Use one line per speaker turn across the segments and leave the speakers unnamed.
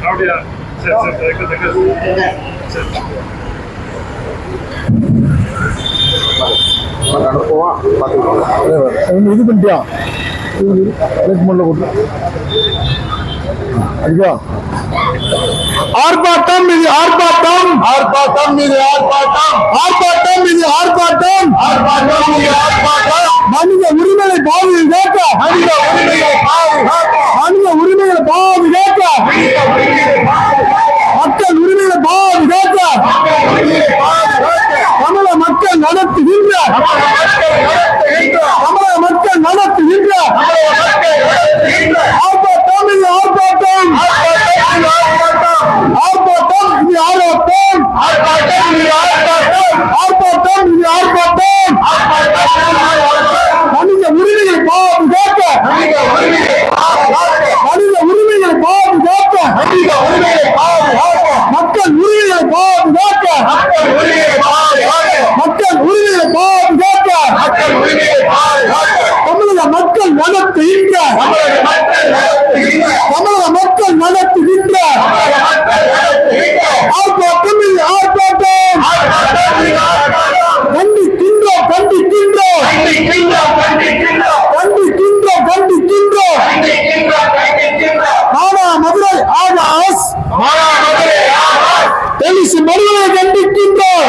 அப்படியா? சரி
இது பண்ணிட்டியா ஐயா ஆர்ப்பாட்டம் இது ஆர்ப்பாட்டம் ஆர்ப்பாட்டம் இது ஆர்ப்பாட்டம் ஆர்ப்பாட்டம் இது ஆர்ப்பாட்டம் ஆர்ப்பாட்டம் இது ஆர்ப்பாட்டம் மனித உரிமைகளை பாதுகாக்க மனித உரிமைகளை பாதுகாக்க மனித உரிமைகளை பாதுகாக்க மக்கள் உரிமைகளை பாதுகாக்க தமிழக மக்கள் நடத்துகின்ற தமிழக மக்கள் நடத்துகின்ற ஆர்ப்பாட்டம் இது ஆர்ப்பாட்டம் ஆர்ப்பாட்டம் இது ஆர்ப்பாட்டம் ஆர்ப்பாட்டம் இது ஆர்ப்பாட்டம் ஆர்ப்பாட்டம் இது ஆர்ப்பாட்டம் மனித உரிமைகளை பாதுகாக்க மனித உரிமைகளை பாதுகாக்க மக்கள் உரிமைகளை பாதுகாக்க மக்கள் உரிமைகளை பாதுகாக்க தமிழக மக்கள் நடத்துகின்ற தமிழக மக்கள் நடத்துகின்ற ஆர்ப்பாட்டம் இது ஆர்ப்பாட்டம் கண்டிக்கின்றோம் கண்டிக்கின்றோம் கண்டிக்கின்றோம் கண்டிக்கின்றோம் மானா மதுரை ஆகாஷ் தெளிசி மதுரை கண்டிக்கின்றோம்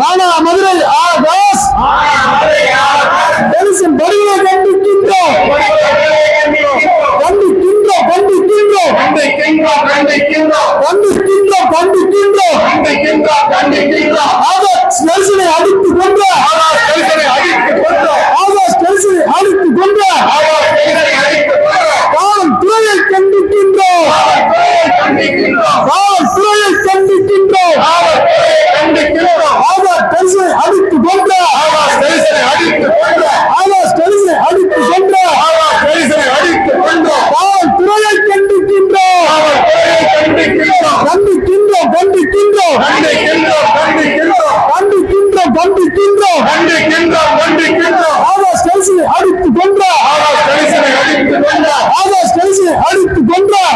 மானா மதுரை ஆகாஷ் தெளிசி மதுரை கண்டிக்கின்றோம் கண்டிக்கின்றோம் கண்டிக்கின்றோம் கண்டிக்கின்றோம் கண்டிக்கின்றோம் ஆகாஷ் தெளிசனை அடித்துக் கொன்ற ஆகாஷ் தெளிசனை அடித்துக் கொன்ற காவல்துறையை கண்டிக்கின்றோம் காவல்துறையை கண்டிக்கின்றோம் ஆகாஷ் தெளிசனை அடித்துக் கொன்ற ஆகாஷ் தெளிசனை அடித்துக் கொன்ற காவல்துறையை கண்டிக்கின்றோம் கண்டிக்கின்றோம் கண்டிக்கின்றோம் ஆகாஷ் தெளிசனை அடித்துக் கொன்ற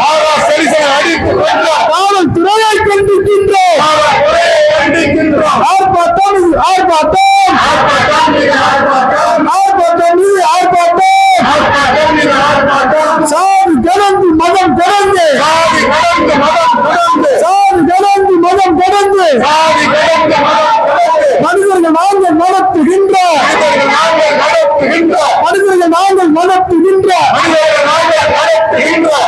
ஆகாஷ் தெளிசனை அடித்துக் கொன்ற காவல்துறையை கண்டிக்கின்றோம் ஆர்ப்பாட்டம் இது ஆர்ப்பாட்டம் ஆர்ப்பாட்டம் இது ஆர்ப்பாட்டம் சாதி கடந்து மதம் கடந்து சாதி கடந்து மதம் கடந்து மனிதர்கள் நாங்கள் நடத்துகின்ற மனிதர்கள் நாங்கள் நடத்துகின்ற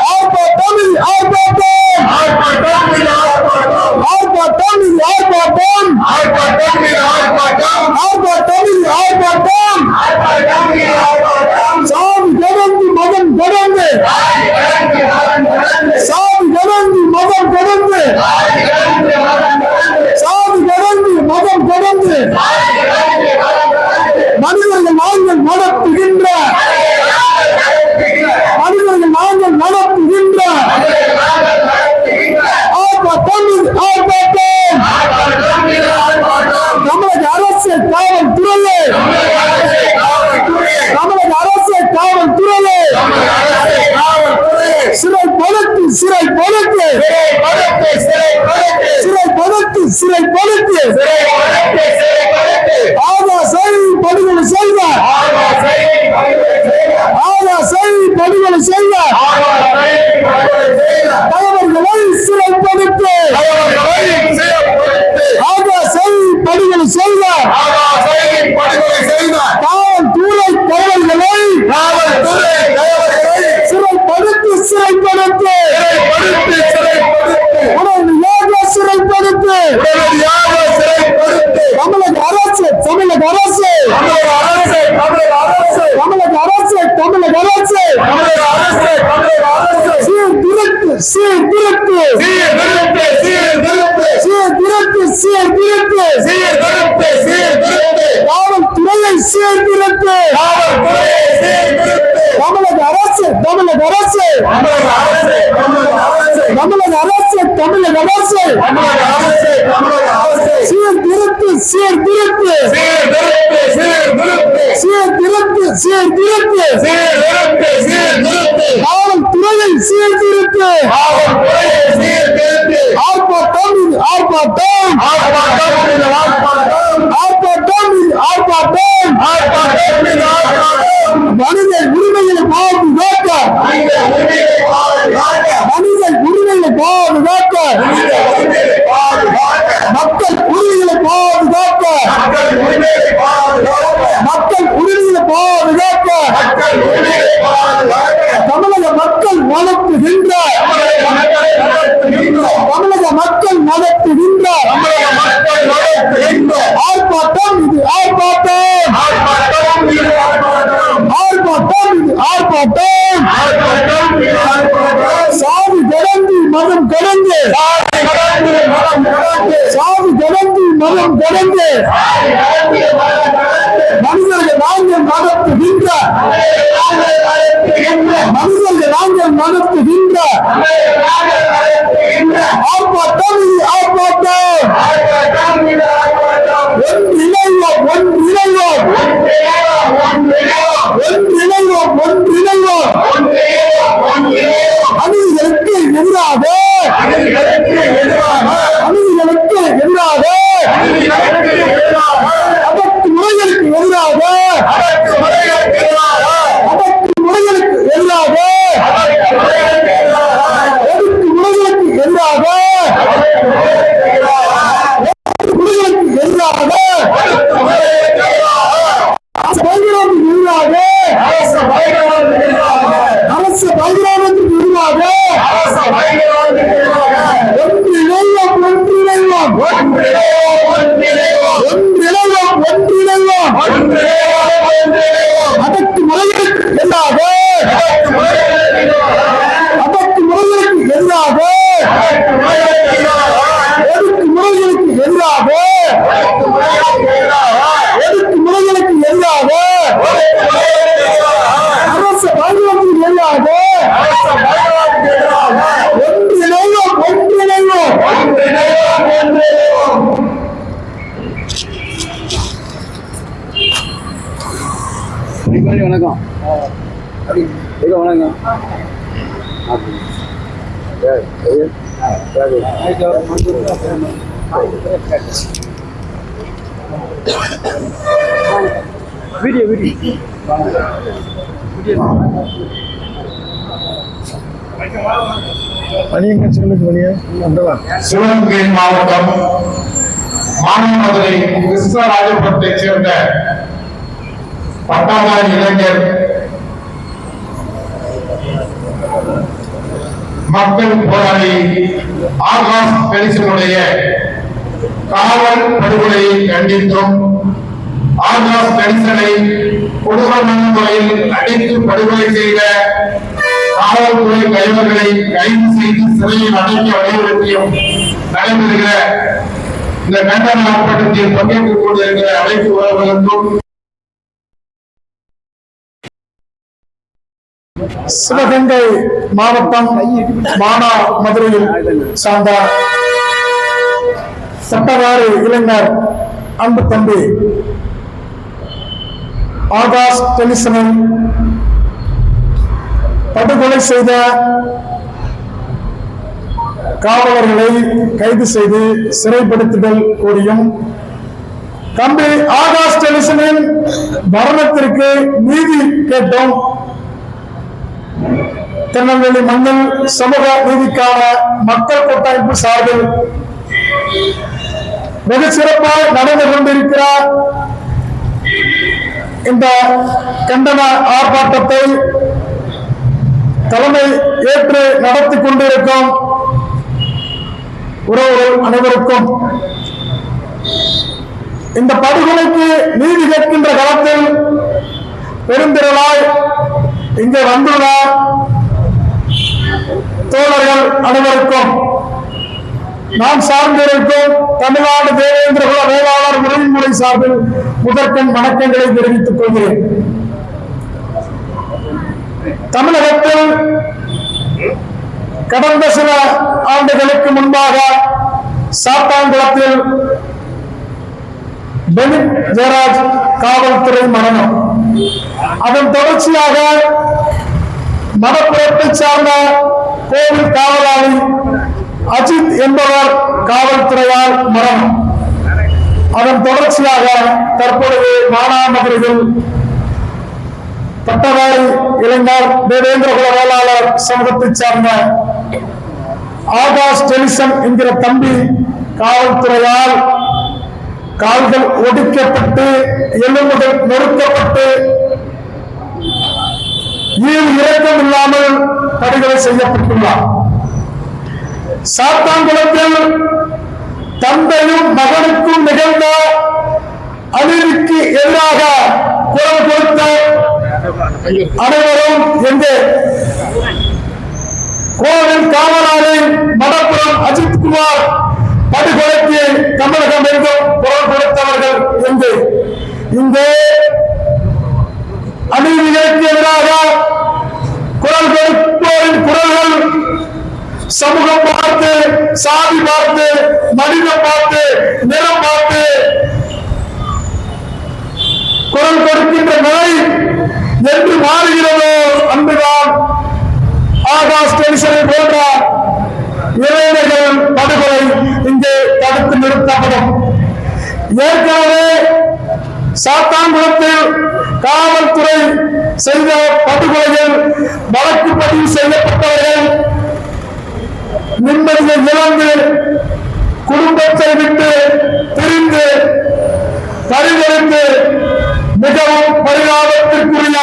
ஆர்ப்பாட்டம் இது ஆர்ப்பாட்டம் ஆர்ப்பாட்டம் இது ஆர்ப்பாட்டம் ஆர்ப்பாட்டம் இது ஆர்ப்பாட்டம் சாதி கடந்து மதம் கடந்து சாதி கடந்து மதம் கடந்து சாதி கடந்து மதம் கடந்து மனிதர்கள் நாங்கள் நடத்துகின்ற மனிதர்கள் நாங்கள் நடத்துகின்ற ஆர்ப்பாட்டம் இது ஆர்ப்பாட்டம் தமிழக அரசு காவல்துறையே தமிழக அரசு காவல்துறையே சிறைப்படுத்து சிறைப்படுத்து சிறைப்படுத்து சிறைப்படுத்து ஆகாஷை படுகொலை செய்த ஆகாஷை படுகொலை செய்த தலைவர்களை சிறைப்படுத்து ஆகாஷை படுகொலை செய்த காவல்துறை தலைவர்களை சிறைப்படுத்து சிறைப்படுத்து உடனடியாக சிறைப்படுத்து தமிழக அரசு தமிழக அரசு தமிழக அரசு தமிழக அரசு சீர்திருத்து சீர்திருத்து சீர்திருத்து சீர்திருத்து காவல்துறையை சீர்திருத்து தமிழக அரசு தமிழக அரசு தமிழக அரசு தமிழக அரசு சீர்திருத்து சீர்திருத்து சீர்திருத்து சீர்திருத்து சீர்திருத்து சீர்திருத்து காவல்துறையை சீர்திருத்து காவல்துறையை சீர்திருத்து ஆர்ப்பாட்டம் இது ஆர்ப்பாட்டம் ஆர்ப்பாட்டம் இது ஆர்ப்பாட்டம் ஆர்ப்பாட்டம் இது ஆர்ப்பாட்டம் ஆர்ப்பாட்டம் இது ஆர்ப்பாட்டம் மனித உரிமைகளை பாதுகாக்க மனித உரிமைகளை பாதுகாக்க மக்கள் உரிமைகளை பாதுகாக்க மக்கள் உரிமைகளை பாதுகாக்க தமிழக மக்கள் நடத்துகின்ற தமிழக மக்கள் நடத்துகின்ற ஆர்ப்பாட்டம் இது ஆர்ப்பாட்டம் ஆர்ப்பாட்டம் இது ஆர்ப்பாட்டம் சாதி கடந்து மதம் கடந்து சாதி கடந்து மதம் கடந்து மனிதர்கள் நாங்கள் நடத்துகின்ற மனிதர்கள் நாங்கள் நடத்துகின்ற ஆர்ப்பாட்டம் இது ஆர்ப்பாட்டம் ஒன்றிணைவோம் ஒன்றிணைவோம் ஒன்றிணைவோம் ஒன்றிணைவோம் அநீதிகளுக்கு எதிராக அநீதிகளுக்கு எதிராக அடக்குமுறைகளுக்கு எதிராக அடக்குமுறைகளுக்கு எதிராக ஒடுக்குமுறைகளுக்கு எதிராக ஒடுக்குமுறைகளுக்கு எதிராக அரசு பகிர்வுக்கு எதிராக ஒன்றிணைவோம் ஒன்றிணைவோம் ஒன்றிணைவோம் ஒன்றிணைவோம் அடக்குமுறைகளுக்கு எதிராக அடக்குமுறைகளுக்கு எதிராக ஒடுக்குமுறைகளுக்கு எதிராக ஒடுக்குமுறைகளுக்கு எதிராக அரசு பாதுகாப்புக்கு எதிராக ஒன்றிணைவோம் ஒன்றிணைவோம்
வணக்கம் வணக்கம் வீடியோ வீடியோ
சிவகங்கை மாவட்டம் மானாமதுரை கிருஷ்ணராஜபுரத்தைச் சேர்ந்த பட்டாதாரி இளைஞர் மக்கள் போராளி ஆகாஷ் பெரிசனுடைய காவல் படுகொலையை கண்டித்தும் ஆகாஷ் பெரிசனை கொடூரமான முறையில் அடித்து படுகொலை செய்த காவல்துறை தலைவர்களை கைது செய்து சிறையில் அடைக்க வலியுறுத்தியும் நடைபெறுகிற இந்த கண்டன ஆர்ப்பாட்டத்தில் பங்கேற்றுக் கொண்டிருக்கிற அனைத்து உறவுகளுக்கும்
சிவகங்கை மாவட்டம் மானாமதுரையில் சார்ந்த சட்டவாரி இளைஞர் அன்பு தம்பி ஆகாஷ் பெரிசனை படுகொலை செய்த காவலர்களை கைது செய்து சிறைப்படுத்துதல் கோரியும் தம்பி ஆகாஷ் பெரிசனின் மரணத்திற்கு நீதி கேட்டோம் திருநெல்வேலி மண்ணில் சமூக நீதிக்கான மக்கள் கூட்டமைப்பு சார்பில் மிக சிறப்பாக நடந்து கொண்டிருக்கிற இந்த கண்டன ஆர்ப்பாட்டத்தை தலைமை ஏற்று நடத்தி கொண்டிருக்கும் உறவுகள் அனைவருக்கும் இந்த படுகொலைக்கு நீதி கேட்கின்ற களத்தில் பெருந்திரளாய் இங்கே வந்துள்ள தோழர்கள் அனைவருக்கும் நாம் சார்ந்திருக்கும் தமிழ்நாடு தேவேந்திர குல வேளாளர் உறவுமுறை சார்பில் முதற்கண் வணக்கங்களை தெரிவித்துக் கொள்கிறேன். தமிழகத்தில் கடந்த சில ஆண்டுகளுக்கு முன்பாக சாத்தான்குளத்தில் பெனிட் ஜெயராஜ் காவல்துறை மரணம் அதன் தொடர்ச்சியாக மணப்புறத்தை சார்ந்த கோவில் காவலாளி அஜித் என்பவர் காவல்துறையால் மரணம். அதன் தொடர்ச்சியாக தற்பொழுது மானாமதுரையில் பட்டதாரி இளைஞர் தேவேந்திர குல வேளாளர் சமூகத்தை சார்ந்த ஆகாஷ் டெலிசன் என்கிற தம்பி காவல்துறையால் கால்கள் ஒடிக்கப்பட்டு எலும்புகள் நொறுக்கப்பட்டு ஈடு இரக்கம் இல்லாமல் படுகொலை செய்யப்பட்டுள்ளார். சாத்தான்குளத்தில் தந்தையும் மகனுக்கும் நிகழ்ந்த அநீதிக்கு எதிராக குரல் கொடுத்த அனைவரும் எங்கே? கோவில் காவலாளி மணப்புறம் அஜித்குமார் படுகொலைக்கு தமிழகம் எங்கும் குரல் கொடுத்தவர்கள் எங்கே? இங்கே அநீதிகளுக்கு எதிராக குரல் கொடுப்போரின் குரல்கள் சமூகம் பார்த்து, சாதி பார்த்து, மனிதம் பார்த்து, நிறம் பார்த்து குரல் கொடுக்கின்ற நிலை என்று மாறுகிறதோ அன்றுதான் ஆகாஷ் டெலிசனை போன்ற இளைஞர்கள் படுகொலை இங்கே தடுத்து நிறுத்தப்படும். ஏற்கனவே சாத்தான்குளத்தில் காவல்துறை செய்த படுகொலைகள் வழக்கு பதிவு செய்யப்பட்டவர்கள் நிம்மதியை இழந்து குடும்பத்தை விட்டு பிரிந்து பரிதறிந்து மிகவும் பரிதாபத்திற்குரிய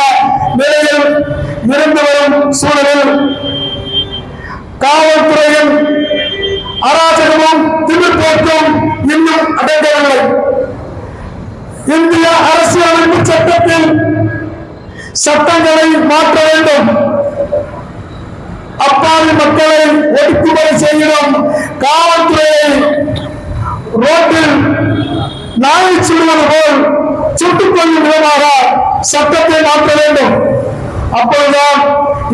நிலையில் இருந்து வரும் சூழலில் காவல்துறையின் அராஜகமும் திமிர்போக்கும் இன்னும் அடங்கவில்லை. இந்திய அரசியலமைப்பு சட்டத்தில் சட்டங்களை மாற்ற வேண்டும். அப்பாவி மக்களை ஒடுக்குமுறை செய்கிறோம். காவல்துறையை ரோட்டில் நாயை சுடுவது போல் சுட்டுக் கொள்ளும் விதமாக சட்டத்தை மாற்ற வேண்டும். அப்பொழுதுதான்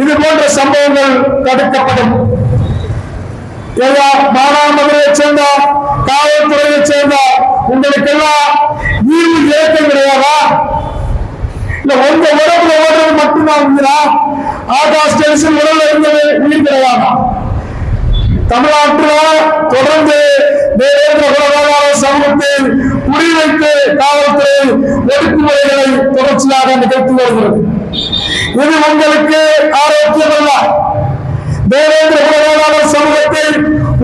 இது போன்ற சம்பவங்கள் தடுக்கப்படும். மானாமதுரையை சேர்ந்த காவல்துறையை சேர்ந்த உங்களுக்கெல்லாம் ஈவு இயக்கம் கிடையாதா? இல்ல உங்க உடம்புல ஓடுறது மட்டும்தான் உங்களா? ஆகாஷ் டெலிசன் உடல்ல இருந்தது உயிர் கிடையாதா? தமிழ்நாட்டில் தொடர்ந்து தேவேந்திர குல வேளாளர் சமூகத்தில் குறிவைத்து காவல்துறை ஒடுக்குமுறைகளை தொடர்ச்சியாக நிகழ்த்தி வருகிறது. இது உங்களுக்கு ஆரோக்கியமல்ல. தேவேந்திர குல வேளாளர் சமூகத்தில்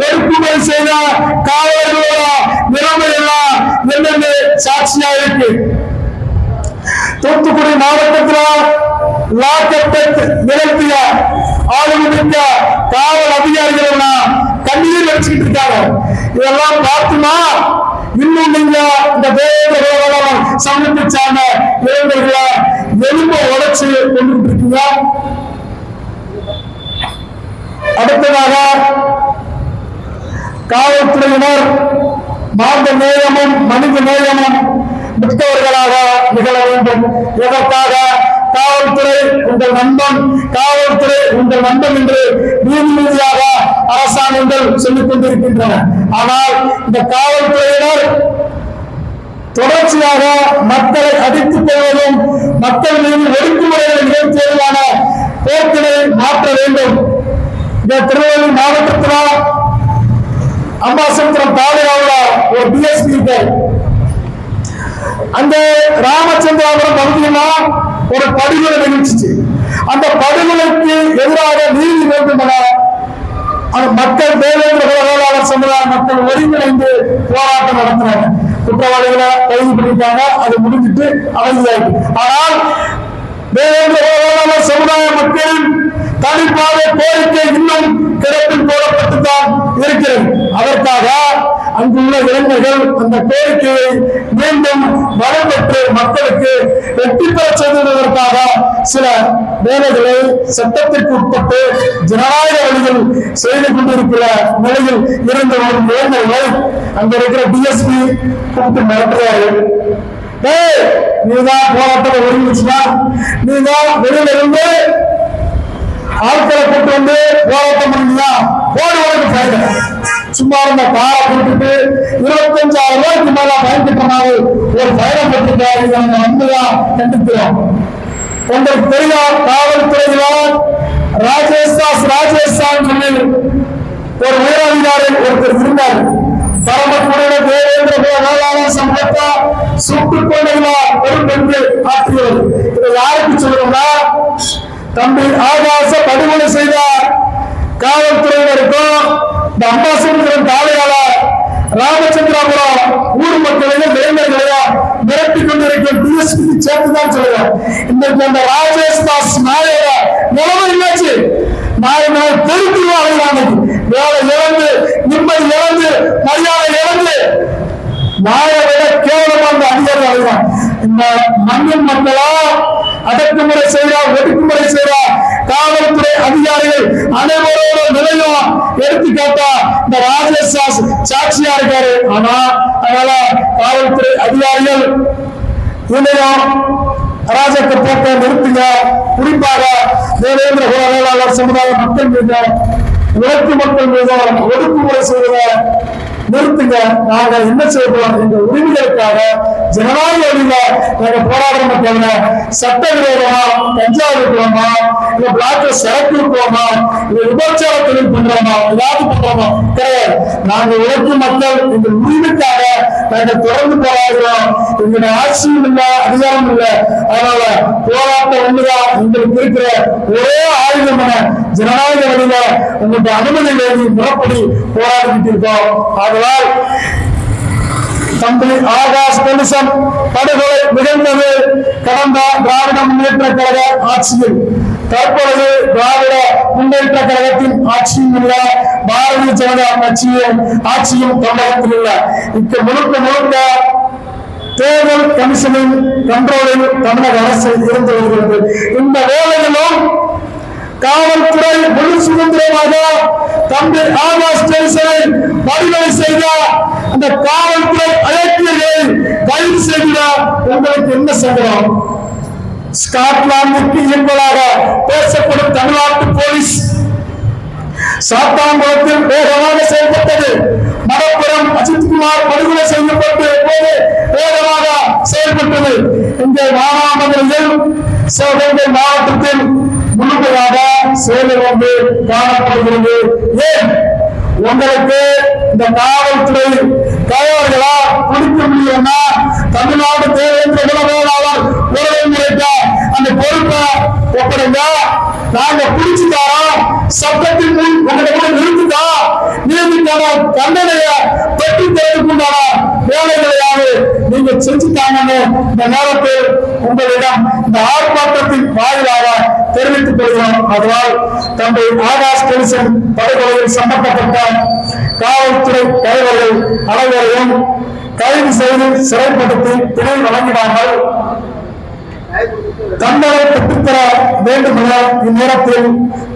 ஒடுக்குமுறை செய்த காவலர்களோட நிலைமை எல்லாம் என்னென்ன சாட்சியா இருக்கு. தூத்துக்குடி மாவட்டத்தில் லாக்கெட் நிகழ்த்திய ஆளுமிக்க காவல் அதிகாரிகள் எல்லாம் கண்ணீர் வச்சுக்கிட்டு இருக்காங்க. இதெல்லாம் பார்த்துமா இன்னும் நீங்க இந்த தேவேந்திர சமூகத்தை சார்ந்த இளைஞர்களை எலும்ப உடைச்சு கொண்டு இருக்கீங்க. அடுத்ததாக காவல்துறையினர் மாந்த நேயமும் மனித நேயமும் மிக்கவர்களாக நிகழ வேண்டும். இதற்காக காவல்துறை உங்கள் நண்பன், காவல்துறை உங்கள் நண்பன் என்று நீதியாக அரசாங்கங்கள் சொல்லிக் கொண்டிருக்கின்றன. ஆனால் இந்த காவல்துறையினர் தொடர்ச்சியாக மக்களை அடித்துக் கொள்வதும் மக்கள் மீது ஒடுக்குமுறைகளை நிகழ்த்துவதான போக்கினை மாற்ற வேண்டும். இந்த திருநெல்வேலி மாவட்டத்தில் அம்பாசமுத்திரம் தாலுகாவில் ஒரு டிஎஸ்பி இருக்கு. அந்த ராமச்சந்திராபுரம் பகுதியில் ஒரு படுகொலை நிகழ்ச்சி. அந்த படுகொலைக்கு எதிராக நீதி வேண்டும் என மக்கள் தேவேந்திர குல வேளாளர் சமுதாய மக்கள் ஒருங்கிணைந்து போராட்டம் நடத்தினாங்க. குற்றவாளிகளை கைது பண்ணிட்டாங்க. அது முடிஞ்சிட்டு அமைதியாயிட்டு. ஆனால் தேவேந்திர குல வேளாளர் சமுதாய மக்களின் தனிப்பாக கோரிக்கை இன்னும் கிடப்பில் போடப்பட்டுத்தான் இருக்கிறது. அதற்காக அங்குள்ள இளைஞர்கள் அந்த கோரிக்கையை மீண்டும் வரம் பெற்று மக்களுக்கு வெற்றி பெற செய்வதற்காக சில வேலைகளை சட்டத்திற்கு உட்பட்டு ஜனநாயக வழியில் செய்து கொண்டிருக்கிற நிலையில் இருந்த ஒரு இளைஞர்களை அங்க இருக்கிற டிஎஸ்பி கூப்பிட்டு மிரட்டுறாரு. நீதான் போராட்டத்தை ஒருங்கிச்சுனா நீதான் வெளியில இருந்து ஆட்களை கூட்டு வந்து போராட்டம் பண்ணீங்களா போடுவதற்கு பயன் சும்மா இருந்த காரை கூட்டிட்டு 25,000 ரூபாய்க்கு மேல பயன் கட்டணாவது ஒரு பயணம் பெற்று நடந்திருக்க இதை நம்ம அன்புதான் கண்டிக்கிறோம். உங்களுக்கு தெரியும், காவல்துறையினர் ராஜேஷ் சொல்லி ஒரு உயரதிகாரி ஒருத்தர் இருந்தார். பரமக்குடியில தேவேந்திர வேளாண் சம்பவத்தை சுட்டுக் கொண்டுள்ளார் பொறுப்பென்று ஆற்றியவர். இதை யாருக்கு சொல்லணும்னா, தம்பி ஆகாச படுகொலை செய்த காவல்துறையினருக்கும் இந்த அம்பாசமுத்திரம் தாலையாளர் ராமச்சந்திராபுரம் ஊர் மக்களையும் இளைஞர்களையும் மிரட்டி கொண்டிருக்கும் டிஎஸ்பி சேர்த்துதான் சொல்லுவேன். இன்னைக்கு அந்த ராஜேஷ் தாஸ் நாயோட நிலைமை என்னாச்சு? நாய் பொறுப்புவாங்க. வேலை இழந்து, நிம்மதி இழந்து, மரியாதை இழந்து, நாயை விட கேவலமான அதிகாரி அடைவான். இந்த மண்ணின் மக்களா அடக்குமுறை செய்யறா, ஒடுக்குமுறை செய்யறா காவல்துறை அதிகாரிகள் அனைவரோட நிலையும் எடுத்துக்காட்டா இந்த ராஜேஷ் சாட்சியா இருக்காரு. ஆனா அதனால காவல்துறை அதிகாரிகள் இதையும் அராஜக போக்க நிறுத்துங்க. குறிப்பாக தேவேந்திர குல வேளாளர் சமுதாய மக்கள் மீது, உழைப்பு மக்கள் மீது ஒடுக்குமுறை செய்வதை நிறுத்துங்க. நாங்க என்ன செய்யறோம்? எங்க உரிமைகளுக்காக ஜனநாயக வழியில நாங்க போராடுறோம். தவிர சட்டவிரோதமா கஞ்சா இருக்கிறோமா, இல்ல பிளாக்ல சரக்கு இருக்கிறோமா, இல்ல விபச்சார தொழில் பண்றோமா, ஏதாவது பண்றோமா? கிடையாது. நாங்க உழைக்கும் மக்கள் எங்க உரிமைக்காக நாங்க தொடர்ந்து போராடுறோம். எங்க ஆட்சியும் இல்ல, அதிகாரம் இல்ல. அதனால போராட்டம் ஒண்ணுதான் எங்களுக்கு இருக்கிற ஒரே ஆயுதம் என ஜனநாயக வழியில உங்களுக்கு அனுமதி வேண்டி முறைப்படி போராடிக்கிட்டு இருக்கோம். ஆதலால் தம்பி ஆகாஷ் கணேசன் படுகொலை நிகழ்ந்தது கடந்த திராவிட முன்னேற்ற கழக ஆட்சியில். தற்பொழுது திராவிட முன்னேற்ற கழகத்தின் ஆட்சியும் இல்ல, பாரதிய ஜனதா கட்சியும் ஆட்சியும் தமிழகத்தில் இல்ல. இங்கு முழுக்க தேர்தல் கமிஷனின் கண்ட்ரோலில் தமிழக அரசு இருந்து வருகிறது. இந்த வேளையிலும் காவல்துறை முழு சுதந்திரமாக தம்பி ஆகாஷ் கணேசனை படுகொலை செய்த அந்த காவல்துறை அழைப்பியர்களை கைது செய்த உங்களுக்கு என்ன சங்கடம்? ஸ்காட்லாந்துக்கு ஈக்குவலாக பேசப்படும் தமிழ்நாட்டு போலீஸ் சாத்தாங்குளத்தில் வேகமாக செயல்பட்டது. மலப்புரம் அஜித்குமார் படுகொலை செய்யப்பட்டு போது வேகமாக செயல்பட்டது. இங்கே மானாமதுரையில் சிவகங்கை மாவட்டத்தில் முழுமையாக செயலில் வந்து காணப்படுகிறது. ஏன் உங்களுக்கு இந்த காவல்துறை தலைவர்களா பிடிக்க முடியும்னா, தமிழ்நாடு தேவேந்திர குல வேளாளர் உறவை முறைக்க அந்த பொறுப்பை ஒப்படைங்க. நாங்க பிடிச்சு தரோம், சட்டத்தின் முன் உங்களை கூட நிறுத்துதா, நீதிக்கான தண்டனையை பெற்று தேர்வுக்குண்டான வேலைகளையாவது நீங்க செஞ்சுட்டாங்கன்னு இந்த நேரத்தில் உங்களிடம் இந்த ஆர்ப்பாட்டத்தின் வாயிலாக தெரிவித்துக் கொள்கிறோம். அதனால் தந்தை ஆகாஷ் கணேசன் படுகொலையில் சம்பந்தப்பட்ட காவல்துறை தலைவர்கள் அனைவரையும் கைது செய்து சிறைப்படுத்தி பிணை வழங்கினார்கள். தண்டனை பெற்றுத்தர வேண்டும் என இந்நேரத்தில்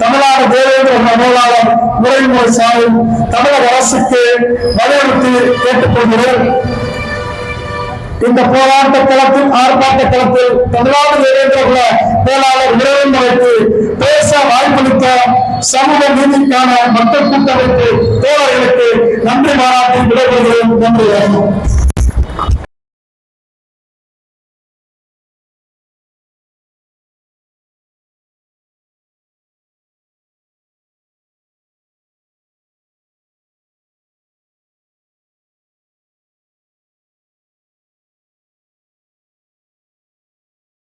தமிழ்நாடு தேவேந்திர வேளாளர் முறைமுறை சார்பில் தமிழக அரசுக்கு வலியுறுத்தி கேட்டுக்கொள்கிறேன். இந்த போராட்ட களத்தில், ஆர்ப்பாட்ட களத்தில் தமிழ்நாடு தேவேந்திர வேளாளர் உறவுமுறைக்கு பேச வாய்ப்பளித்த சமூக நீதிக்கான மக்கள் கூட்டமைப்பு தோழர்களுக்கு நன்றி பாராட்டி விடைபெறுகிறேன். நன்றி.